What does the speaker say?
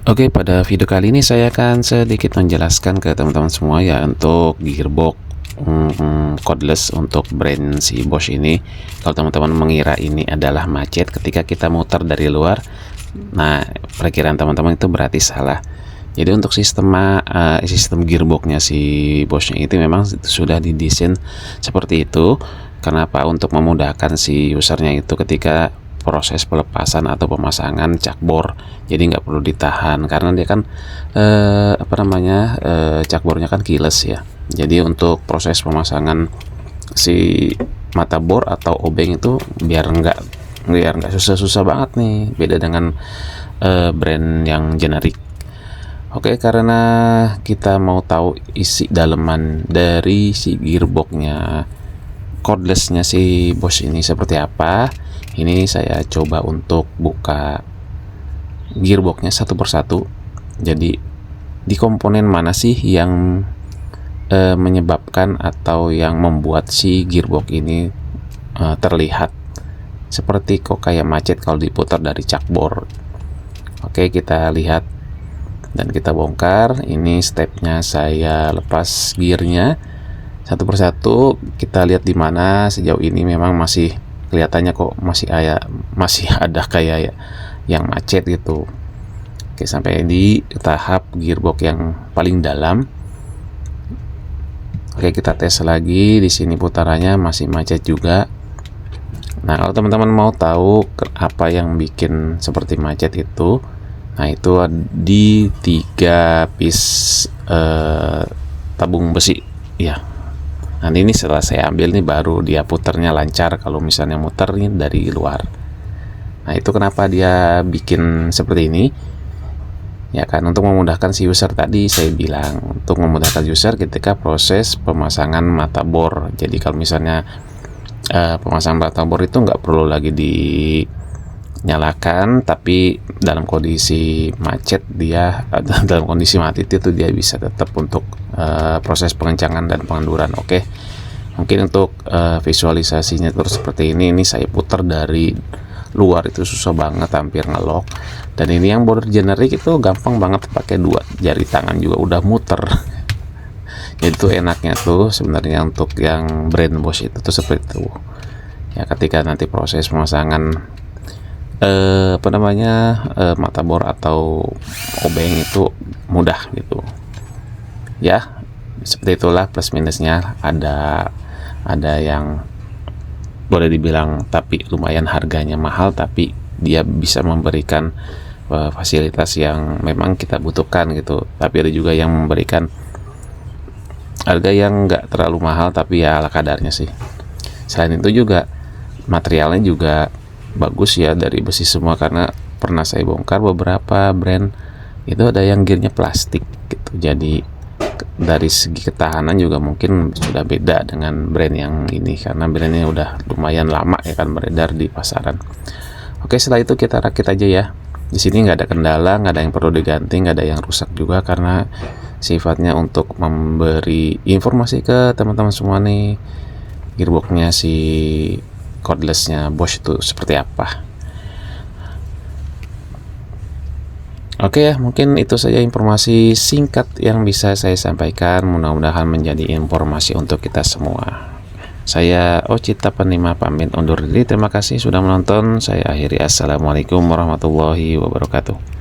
Oke, pada video kali ini saya akan sedikit menjelaskan ke teman-teman semua ya untuk gearbox cordless untuk brand si Bosch ini. Kalau teman-teman mengira ini adalah macet ketika kita muter dari luar, nah perkiraan teman-teman itu berarti salah. Jadi untuk sistem gearboxnya si Bosch-nya itu memang sudah didesain seperti itu. Kenapa? Untuk memudahkan si usernya itu ketika proses pelepasan atau pemasangan cakbor. Jadi nggak perlu ditahan karena dia kan cakbornya kan keyless ya. Jadi untuk proses pemasangan si mata bor atau obeng itu biar nggak susah-susah banget nih, beda dengan brand yang generik. Oke, karena kita mau tahu isi daleman dari si gearboxnya cordlessnya si Bosch ini seperti apa, ini saya coba untuk buka gearboxnya satu persatu. Jadi di komponen mana sih yang menyebabkan atau yang membuat si gearbox ini terlihat seperti kok kayak macet kalau diputar dari cakbor. Oke, kita lihat dan kita bongkar. Ini stepnya, saya lepas gearnya satu persatu. Kita lihat di mana sejauh ini memang masih kelihatannya kok masih ada kayak yang macet gitu. Oke, sampai di tahap gearbox yang paling dalam. Oke, kita tes lagi. Di sini putarannya masih macet juga. Nah, kalau teman-teman mau tahu apa yang bikin seperti macet itu, nah itu di 3 piece tabung besi ya. Nanti ini setelah saya ambil nih baru dia puternya lancar kalau misalnya muter nih dari luar. Nah, itu kenapa dia bikin seperti ini ya kan, untuk memudahkan si user. Tadi saya bilang untuk memudahkan user ketika proses pemasangan mata bor. Jadi kalau misalnya pemasangan mata bor itu nggak perlu lagi dinyalakan, tapi dalam kondisi macet dia dalam kondisi mati itu dia bisa tetap untuk proses pengencangan dan pengenduran. Oke, mungkin untuk visualisasinya terus seperti ini saya putar dari luar itu susah banget, hampir ngelok. Dan ini yang border generik itu gampang banget, pakai 2 jari tangan juga udah muter. Jadi itu enaknya tuh sebenarnya untuk yang brand Bosch itu tuh seperti itu ya. Ketika nanti proses pemasangan mata bor atau obeng itu mudah gitu ya. Seperti itulah plus minusnya. Ada yang boleh dibilang tapi lumayan harganya mahal, tapi dia bisa memberikan fasilitas yang memang kita butuhkan gitu. Tapi ada juga yang memberikan harga yang nggak terlalu mahal tapi ya ala kadarnya sih. Selain itu juga materialnya juga bagus ya, dari besi semua, karena pernah saya bongkar beberapa brand itu ada yang gearnya plastik gitu. Jadi dari segi ketahanan juga mungkin sudah beda dengan brand yang ini, karena brandnya udah lumayan lama ya kan beredar di pasaran. Oke, setelah itu kita rakit aja ya. Di sini nggak ada kendala, nggak ada yang perlu diganti, nggak ada yang rusak juga, karena sifatnya untuk memberi informasi ke teman-teman semua nih gearboxnya si cordlessnya Bosch itu seperti apa. Oke ya, mungkin itu saja informasi singkat yang bisa saya sampaikan. Mudah-mudahan menjadi informasi untuk kita semua. Saya Ocita Penima pamit undur diri. Terima kasih sudah menonton. Saya akhiri. Assalamualaikum warahmatullahi wabarakatuh.